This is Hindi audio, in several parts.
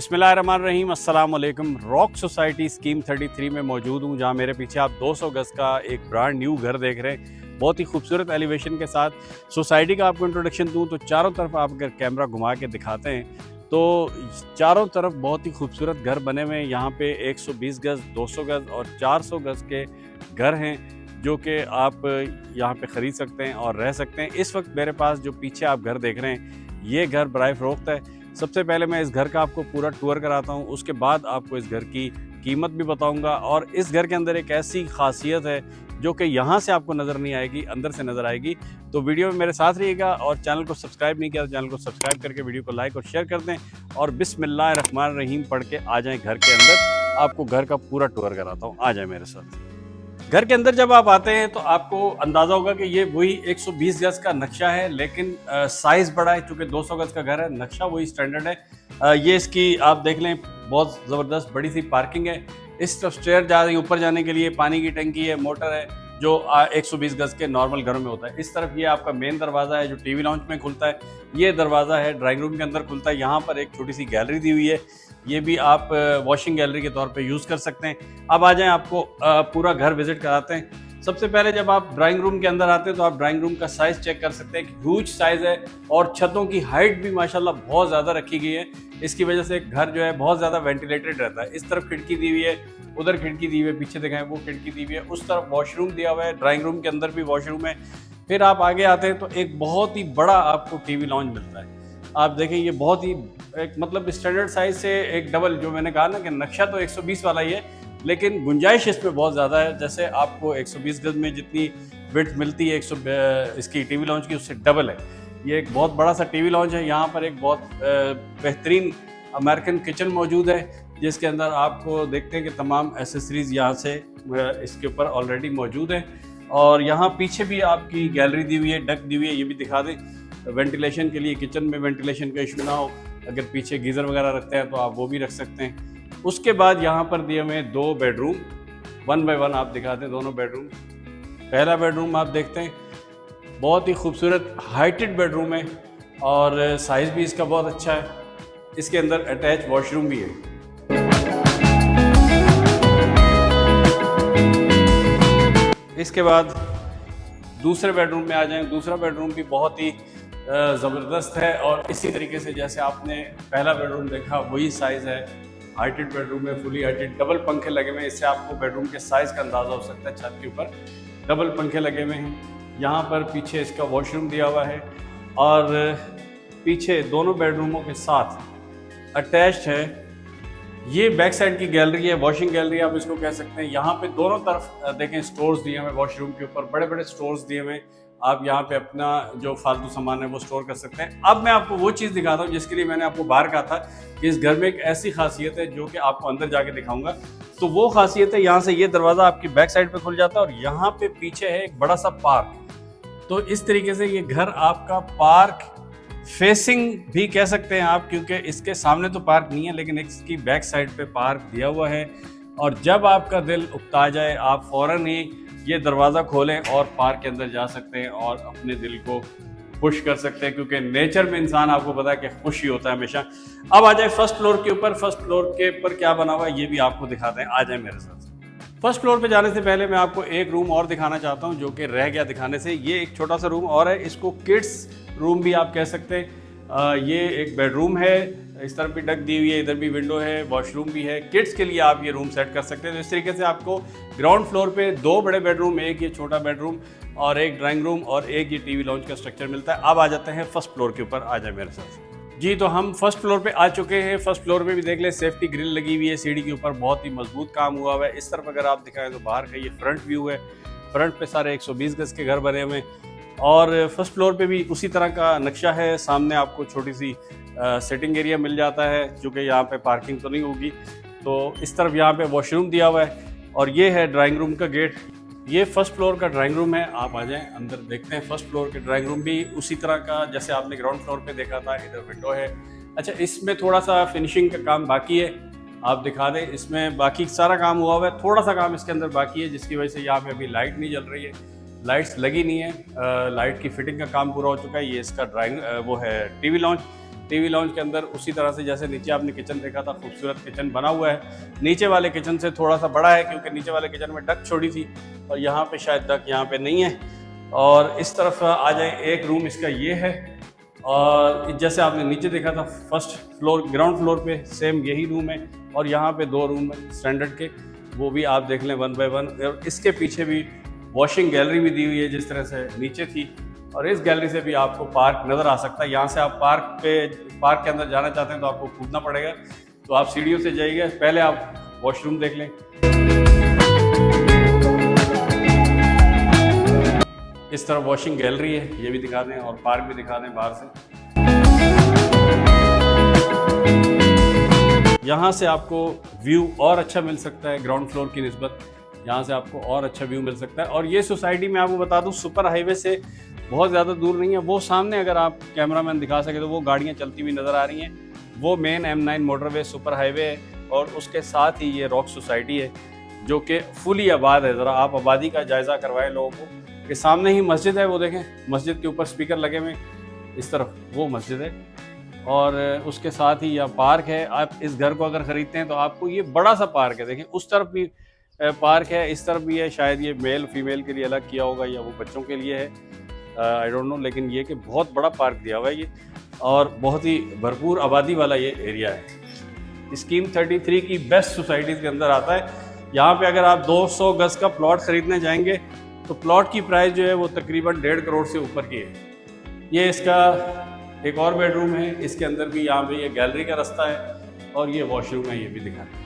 बिस्मिल्लाहिर्रहमानिर्रहीम, अस्सलाम वालेकुम। रॉक सोसाइटी स्कीम 33 में मौजूद हूँ, जहाँ मेरे पीछे आप 200 गज़ का एक ब्रांड न्यू घर देख रहे हैं, बहुत ही खूबसूरत एलिवेशन के साथ। सोसाइटी का आपको इंट्रोडक्शन दूँ तो चारों तरफ आप अगर कैमरा घुमा के दिखाते हैं तो चारों तरफ बहुत ही खूबसूरत घर बने हुए हैं। यहाँ पे 120 गज़, 200 गज़ और 400 गज़ के घर हैं जो कि आप यहाँ पे ख़रीद सकते हैं और रह सकते हैं। इस वक्त मेरे पास जो पीछे आप घर देख रहे हैं, ये घर बराए फ़रोख्त है। सबसे पहले मैं इस घर का आपको पूरा टूर कराता हूँ, उसके बाद आपको इस घर की कीमत भी बताऊँगा। और इस घर के अंदर एक ऐसी ख़ासियत है जो कि यहाँ से आपको नज़र नहीं आएगी, अंदर से नज़र आएगी। तो वीडियो में मेरे साथ रहिएगा और चैनल को सब्सक्राइब नहीं किया तो चैनल को सब्सक्राइब करके वीडियो को लाइक और शेयर कर दें और बिस्मिल्लाहिर्रहमानिर्रहीम पढ़ के आ जाएँ घर के अंदर। आपको घर का पूरा टूर कराता हूँ, आ जाएँ मेरे साथ। घर के अंदर जब आप आते हैं तो आपको अंदाज़ा होगा कि ये वही 120 गज़ का नक्शा है, लेकिन साइज़ बड़ा है क्योंकि 200 गज़ का घर है, नक्शा वही स्टैंडर्ड है। ये इसकी आप देख लें, बहुत ज़बरदस्त बड़ी सी पार्किंग है। इस तरफ स्टेयर जा रही है ऊपर जाने के लिए, पानी की टंकी है, मोटर है, जो 120 गज़ के नॉर्मल घरों में होता है। इस तरफ ये आपका मेन दरवाज़ा है जो टीवी लाउंज में खुलता है। ये दरवाज़ा है ड्राइंग रूम के अंदर खुलता है। यहाँ पर एक छोटी सी गैलरी दी हुई है, ये भी आप वॉशिंग गैलरी के तौर पे यूज़ कर सकते हैं। अब आ जाएं, आपको पूरा घर विजिट कराते हैं। सबसे पहले जब आप ड्राइंग रूम के अंदर आते हैं तो आप ड्राइंग रूम का साइज़ चेक कर सकते हैं कि ह्यूज साइज़ है और छतों की हाइट भी माशाल्लाह बहुत ज़्यादा रखी गई है। इसकी वजह से घर जो है बहुत ज़्यादा वेंटिलेटेड रहता है। इस तरफ खिड़की दी हुई है, उधर खिड़की दी हुई है, पीछे दिखाएं वो खिड़की दी हुई है, उस तरफ वॉशरूम दिया हुआ है, ड्राइंग रूम के अंदर भी वॉशरूम है। फिर आप आगे आते हैं तो एक बहुत ही बड़ा आपको टीवी लॉन्च मिलता है। आप देखें, ये बहुत ही एक मतलब स्टैंडर्ड साइज़ से एक डबल, जो मैंने कहा ना कि नक्शा तो 120 वाला ही है लेकिन गुंजाइश इसमें बहुत ज़्यादा है। जैसे आपको 120 गज़ में जितनी विड्थ मिलती है इसकी टीवी लॉन्च की, उससे डबल है। ये एक बहुत बड़ा सा टीवी लॉन्च है। यहाँ पर एक बहुत बेहतरीन अमेरिकन किचन मौजूद है जिसके अंदर आपको देखते हैं कि तमाम एसेसरीज़ यहाँ से इसके ऊपर ऑलरेडी मौजूद है। और यहाँ पीछे भी आपकी गैलरी दी हुई है, डक दी हुई है, ये भी दिखा दें वेंटिलेशन के लिए, किचन में वेंटिलेशन का इशू ना हो। अगर पीछे गीज़र वगैरह रखते हैं तो आप वो भी रख सकते हैं। उसके बाद यहाँ पर दिए हुए 2 बेडरूम, 1 बाय 1 आप दिखाते हैं दोनों बेडरूम। पहला बेडरूम आप देखते हैं, बहुत ही खूबसूरत हाइटेड बेडरूम है और साइज़ भी इसका बहुत अच्छा है। इसके अंदर अटैच वॉशरूम भी है। इसके बाद दूसरे बेडरूम में आ जाएं। दूसरा बेडरूम भी बहुत ही ज़बरदस्त है और इसी तरीके से जैसे आपने पहला बेडरूम देखा वही साइज़ है। हाइटेड बेडरूम है, फुली हाइटेड, डबल पंखे लगे हुए हैं। इससे आपको बेडरूम के साइज़ का अंदाज़ा हो सकता है। छत के ऊपर डबल पंखे लगे हुए हैं। यहाँ पर पीछे इसका वॉशरूम दिया हुआ है और पीछे दोनों बेडरूमों के साथ अटैच्ड है। ये बैक साइड की गैलरी है, वॉशिंग गैलरी आप इसको कह सकते हैं। यहाँ पे दोनों तरफ देखें स्टोर्स दिए हुए हैं, वॉशरूम के ऊपर बड़े बड़े स्टोर्स दिए हुए हैं। आप यहाँ पे अपना जो फालतू सामान है वो स्टोर कर सकते हैं। अब मैं आपको वो चीज़ दिखाता हूँ जिसके लिए मैंने आपको बाहर कहा था कि इस घर में एक ऐसी खासियत है जो कि आपको अंदर जाके दिखाऊंगा। तो वो खासियत है, यहाँ से ये दरवाज़ा आपकी बैक साइड पे खुल जाता है और यहाँ पे पीछे है एक बड़ा सा पार्क। तो इस तरीके से ये घर आपका पार्क फेसिंग भी कह सकते हैं आप, क्योंकि इसके सामने तो पार्क नहीं है लेकिन इसकी बैक साइड पे पार्क दिया हुआ है। और जब आपका दिल उकता जाए आप फ़ौरन ही ये दरवाज़ा खोलें और पार्क के अंदर जा सकते हैं और अपने दिल को खुश कर सकते हैं, क्योंकि नेचर में इंसान आपको पता है कि खुश ही होता है हमेशा। अब आ जाए फर्स्ट फ्लोर के ऊपर। फर्स्ट फ्लोर के ऊपर क्या बना हुआ है ये भी आपको दिखाते हैं, आ जाए मेरे साथ। फर्स्ट फ्लोर पे जाने से पहले मैं आपको एक रूम और दिखाना चाहता हूँ जो कि रह गया दिखाने से। ये एक छोटा सा रूम और है, इसको किड्स रूम भी आप कह सकते हैं। ये एक बेडरूम है, इस तरफ भी डक दी हुई है, इधर भी विंडो है, वॉशरूम भी है। किड्स के लिए आप ये रूम सेट कर सकते हैं। तो इस तरीके से आपको ग्राउंड फ्लोर पे 2 बड़े बेडरूम, एक ये छोटा बेडरूम और एक ड्राइंग रूम और एक ये टीवी लॉन्च का स्ट्रक्चर मिलता है। अब आ जाते हैं फर्स्ट फ्लोर के ऊपर, आ जाए मेरे साथ। जी, तो हम फर्स्ट फ्लोर पे आ चुके हैं। फर्स्ट फ्लोर पे भी देख लें, सेफ्टी ग्रिल लगी हुई है सीढ़ी के ऊपर, बहुत ही मजबूत काम हुआ हुआ है। इस तरफ अगर आप दिखाएं तो बाहर का ये फ्रंट व्यू है। फ्रंट पे सारे 120 गज़ के घर बने हुए हैं और फर्स्ट फ्लोर पे भी उसी तरह का नक्शा है। सामने आपको छोटी सी सिटिंग एरिया मिल जाता है, जो कि यहाँ पे पार्किंग तो नहीं होगी। तो इस तरफ यहाँ पे वॉशरूम दिया हुआ है और ये है ड्राइंग रूम का गेट। ये फर्स्ट फ्लोर का ड्राइंग रूम है। आप आ जाएं अंदर, देखते हैं फर्स्ट फ्लोर के ड्राइंग रूम भी उसी तरह का जैसे आपने ग्राउंड फ्लोर पे देखा था। इधर विंडो है। अच्छा, इसमें थोड़ा सा फिनिशिंग का काम बाकी है, आप दिखा दें। इसमें बाकी सारा काम हुआ हुआ है, थोड़ा सा काम इसके अंदर बाकी है जिसकी वजह से यहाँ पे अभी लाइट नहीं जल रही है, लाइट्स लगी नहीं है। लाइट की फिटिंग का काम पूरा हो चुका है। ये इसका ड्राइंग वो है टीवी लॉन्च। टीवी लॉन्च के अंदर उसी तरह से जैसे नीचे आपने किचन देखा था, खूबसूरत किचन बना हुआ है। नीचे वाले किचन से थोड़ा सा बड़ा है क्योंकि नीचे वाले किचन में डक छोड़ी थी और यहाँ पे शायद डक यहाँ पे नहीं है। और इस तरफ आ जाए, एक रूम इसका ये है और जैसे आपने नीचे देखा था फर्स्ट फ्लोर ग्राउंड फ्लोर पे सेम यही रूम है और यहाँ पे 2 रूम है स्टैंडर्ड के, वो भी आप देख लें 1 बाय 1। और इसके पीछे भी वॉशिंग गैलरी भी दी हुई है जिस तरह से नीचे थी, और इस गैलरी से भी आपको पार्क नज़र आ सकता है। यहाँ से आप पार्क के अंदर जाना चाहते हैं तो आपको कूदना पड़ेगा, तो आप सीढ़ियों से जाइएगा। पहले आप वॉशरूम देख लें। इस तरह वॉशिंग गैलरी है, ये भी दिखा दें और पार्क भी दिखा दें बाहर से। यहाँ से आपको व्यू और अच्छा मिल सकता है ग्राउंड फ्लोर की निस्बत, यहाँ से आपको और अच्छा व्यू मिल सकता है। और ये सोसाइटी मैं आपको बता दूँ सुपर हाईवे से बहुत ज़्यादा दूर नहीं है। वो सामने अगर आप कैमरामैन दिखा सके तो वो गाड़ियाँ चलती हुई नज़र आ रही हैं, वो main M9 motorway super highway है और उसके साथ ही ये रॉक सोसाइटी है जो कि फुली आबाद है। ज़रा आप आबादी का जायज़ा करवाएं लोगों को। कि सामने ही मस्जिद है, वो देखें मस्जिद के ऊपर स्पीकर लगे हुए, इस तरफ वो मस्जिद है और उसके साथ ही यह पार्क है। आप इस घर को अगर ख़रीदते हैं तो आपको ये बड़ा सा पार्क है, देखें उस तरफ भी पार्क है, इस तरफ भी है। शायद ये मेल फीमेल के लिए अलग किया होगा या वो बच्चों के लिए है, आई डोंट नो, लेकिन ये कि बहुत बड़ा पार्क दिया हुआ है ये और बहुत ही भरपूर आबादी वाला ये एरिया है। स्कीम 33 की बेस्ट सोसाइटीज़ के अंदर आता है। यहाँ पे अगर आप 200 गज का प्लॉट ख़रीदने जाएंगे तो प्लॉट की प्राइस जो है वो तकरीबन 1.5 करोड़ से ऊपर की है। ये इसका एक और बेडरूम है, इसके अंदर भी यहाँ पे ये गैलरी का रास्ता है और ये वॉशरूम है, ये भी दिखा दें।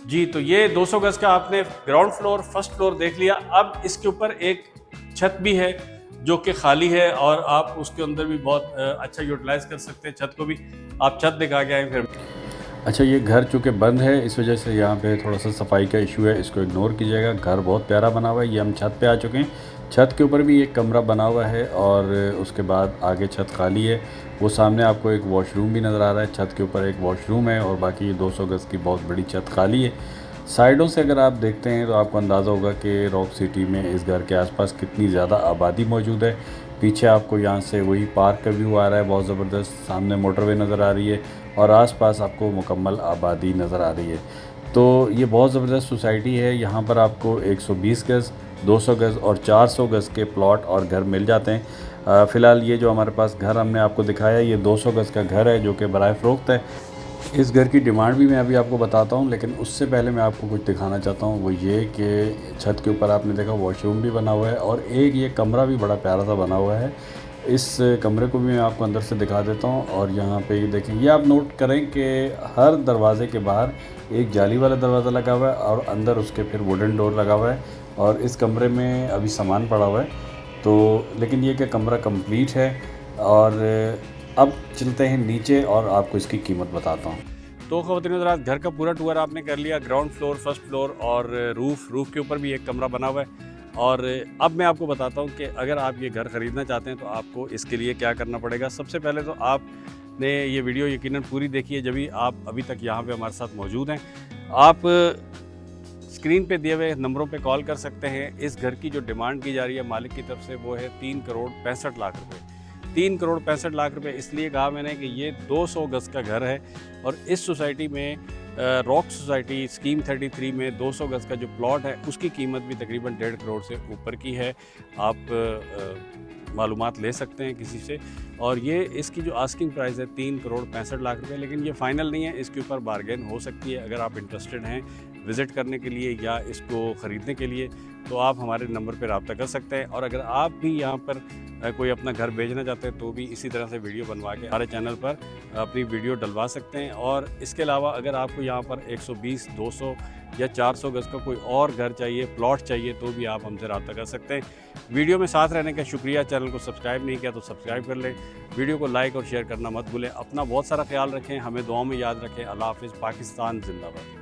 जी, तो ये 200 गज का आपने ग्राउंड फ्लोर फर्स्ट फ्लोर देख लिया। अब इसके ऊपर एक छत भी है जो कि खाली है और आप उसके अंदर भी बहुत अच्छा यूटिलाइज कर सकते हैं छत को भी। आप छत दिखा के आए फिर। अच्छा, ये घर चूँकि बंद है इस वजह से यहाँ पे थोड़ा सा सफाई का इशू है, इसको इग्नोर कीजिएगा। घर बहुत प्यारा बना हुआ है। ये हम छत पे आ चुके हैं। छत के ऊपर भी एक कमरा बना हुआ है और उसके बाद आगे छत खाली है। वो सामने आपको एक वॉशरूम भी नज़र आ रहा है। छत के ऊपर एक वॉशरूम है और बाकी ये 200 गज़ की बहुत बड़ी छत खाली है। साइडों से अगर आप देखते हैं तो आपको अंदाज़ा होगा कि रॉक सिटी में इस घर के आसपास कितनी ज़्यादा आबादी मौजूद है। पीछे आपको यहाँ से वही पार्क का व्यू आ रहा है बहुत ज़बरदस्त, सामने मोटरवे नज़र आ रही है और आसपास आपको मुकम्मल आबादी नज़र आ रही है। तो ये बहुत ज़बरदस्त सोसाइटी है। यहाँ पर आपको 120 गज़, 200 गज़ और 400 गज़ के प्लॉट और घर मिल जाते हैं। फ़िलहाल ये जो हमारे पास घर हमने आपको दिखाया ये 200 गज़ का घर है जो कि बराए फ़रोख्त है। इस घर की डिमांड भी मैं अभी आपको बताता हूँ, लेकिन उससे पहले मैं आपको कुछ दिखाना चाहता हूँ। वो ये कि छत के ऊपर आपने देखा वॉशरूम भी बना हुआ है और एक ये कमरा भी बड़ा प्यारा सा बना हुआ है। इस कमरे को भी मैं आपको अंदर से दिखा देता हूँ। और यहाँ पे ये देखें, ये आप नोट करें कि हर दरवाज़े के बाहर एक जाली वाला दरवाज़ा लगा हुआ है और अंदर उसके फिर वुडन डोर लगा हुआ है। और इस कमरे में अभी सामान पड़ा हुआ है, तो लेकिन ये कि कमरा कंप्लीट है। और अब चलते हैं नीचे और आपको इसकी कीमत बताता हूँ। तो ख़वातीन हज़रात, घर का पूरा टूर आपने कर लिया, ग्राउंड फ्लोर, फर्स्ट फ्लोर और रूफ़ के ऊपर भी एक कमरा बना हुआ है। और अब मैं आपको बताता हूँ कि अगर आप ये घर ख़रीदना चाहते हैं तो आपको इसके लिए क्या करना पड़ेगा। सबसे पहले तो आपने ये वीडियो यकीनन पूरी देखी है, जब भी आप अभी तक यहाँ पे हमारे साथ मौजूद हैं। आप स्क्रीन पे दिए हुए नंबरों पे कॉल कर सकते हैं। इस घर की जो डिमांड की जा रही है मालिक की तरफ से वो है 3 करोड़ 65 लाख रुपए। 3 करोड़ 65 लाख रुपए इसलिए कहा मैंने कि ये 200 गज़ का घर है और इस सोसाइटी में रॉक सोसाइटी स्कीम 33 में 200 गज़ का जो प्लॉट है उसकी कीमत भी तकरीबन 1.5 करोड़ से ऊपर की है। आप मालूमात ले सकते हैं किसी से। और ये इसकी जो आस्किंग प्राइस है 3 करोड़ 65 लाख रुपए, लेकिन ये फ़ाइनल नहीं है, इसके ऊपर बारगेन हो सकती है। अगर आप इंटरेस्टेड हैं विज़िट करने के लिए या इसको ख़रीदने के लिए तो आप हमारे नंबर पर रब्ता कर सकते हैं। और अगर आप भी यहाँ पर कोई अपना घर बेचना चाहते हैं तो भी इसी तरह से वीडियो बनवा के हमारे चैनल पर अपनी वीडियो डलवा सकते हैं। और इसके अलावा अगर आपको यहाँ पर 120, 200 या 400 गज़ का कोई और घर चाहिए, प्लॉट चाहिए, तो भी आप हमसे रब्ता कर सकते हैं। वीडियो में साथ रहने का शुक्रिया। चैनल को सब्सक्राइब नहीं किया तो सब्सक्राइब कर लें। वीडियो को लाइक और शेयर करना मत भूलें। अपना बहुत सारा ख्याल रखें, हमें दुआओं में याद रखें। अल्लाह हाफ़िज़। पाकिस्तान जिंदाबाद।